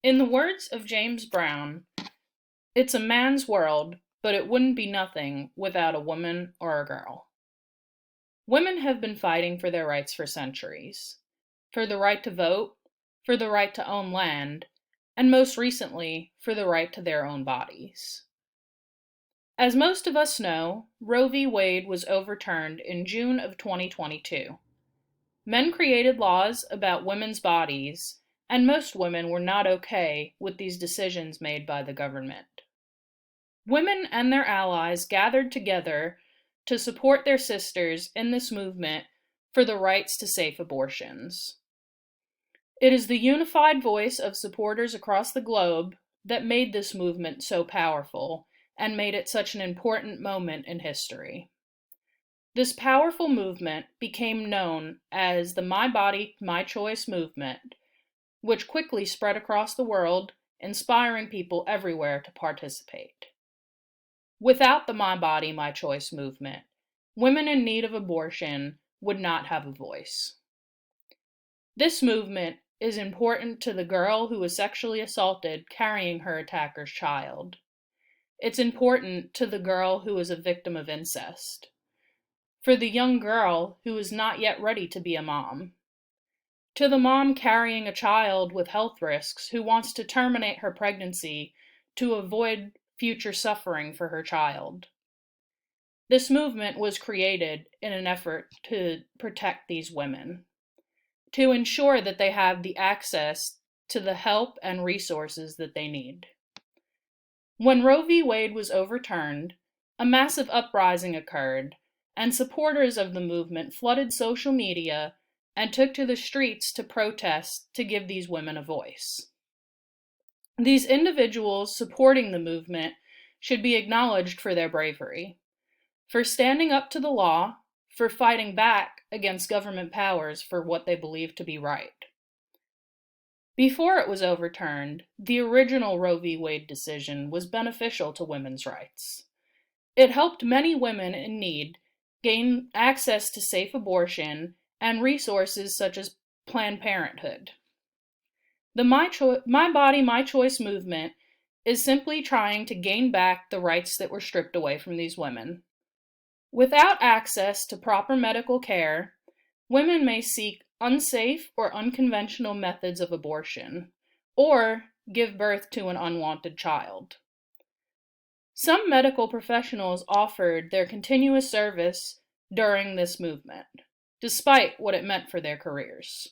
In the words of James Brown, it's a man's world, but it wouldn't be nothing without a woman or a girl. Women have been fighting for their rights for centuries. For the right to vote, for the right to own land, and most recently, for the right to their own bodies. As most of us know, Roe v. Wade was overturned in June of 2022. Men created laws about women's bodies, and most women were not okay with these decisions made by the government. Women and their allies gathered together to support their sisters in this movement for the rights to safe abortions. It is the unified voice of supporters across the globe that made this movement so powerful and made it such an important moment in history. This powerful movement became known as the My Body, My Choice movement, which quickly spread across the world, inspiring people everywhere to participate. Without the My Body, My Choice movement, women in need of abortion would not have a voice. This movement is important to the girl who was sexually assaulted carrying her attacker's child. It's important to the girl who is a victim of incest. For the young girl who is not yet ready to be a mom. To the mom carrying a child with health risks who wants to terminate her pregnancy to avoid future suffering for her child. This movement was created in an effort to protect these women, to ensure that they have the access to the help and resources that they need. When Roe v. Wade was overturned, a massive uprising occurred, and supporters of the movement flooded social media and took to the streets to protest to give these women a voice. These individuals supporting the movement should be acknowledged for their bravery, for standing up to the law, for fighting back against government powers for what they believe to be right. Before it was overturned, the original Roe v. Wade decision was beneficial to women's rights. It helped many women in need gain access to safe abortion and resources such as Planned Parenthood. The My Body, My Choice movement is simply trying to gain back the rights that were stripped away from these women. Without access to proper medical care, women may seek unsafe or unconventional methods of abortion, or give birth to an unwanted child. Some medical professionals offered their continuous service during this movement, despite what it meant for their careers.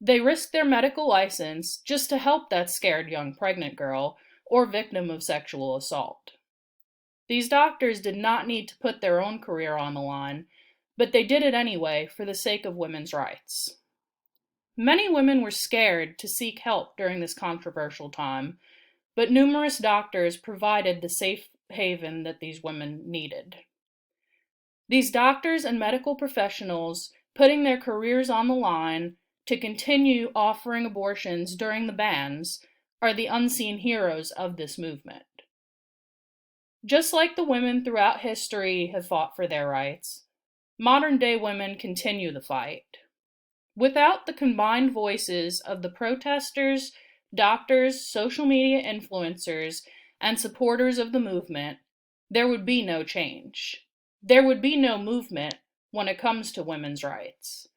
They risked their medical license just to help that scared young pregnant girl or victim of sexual assault. These doctors did not need to put their own career on the line, but they did it anyway for the sake of women's rights. Many women were scared to seek help during this controversial time, but numerous doctors provided the safe haven that these women needed. These doctors and medical professionals putting their careers on the line to continue offering abortions during the bans are the unseen heroes of this movement. Just like the women throughout history have fought for their rights, modern-day women continue the fight. Without the combined voices of the protesters, doctors, social media influencers, and supporters of the movement, there would be no change. There would be no movement when it comes to women's rights.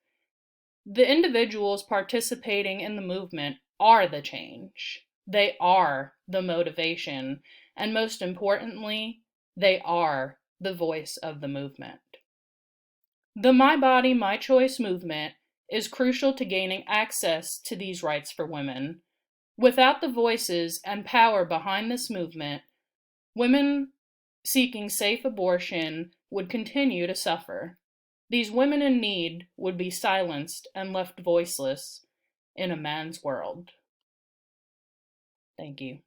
The individuals participating in the movement are the change. They are the motivation, and most importantly, they are the voice of the movement. The My Body, My Choice movement is crucial to gaining access to these rights for women. Without the voices and power behind this movement, women seeking safe abortion would continue to suffer. These women in need would be silenced and left voiceless in a man's world. Thank you.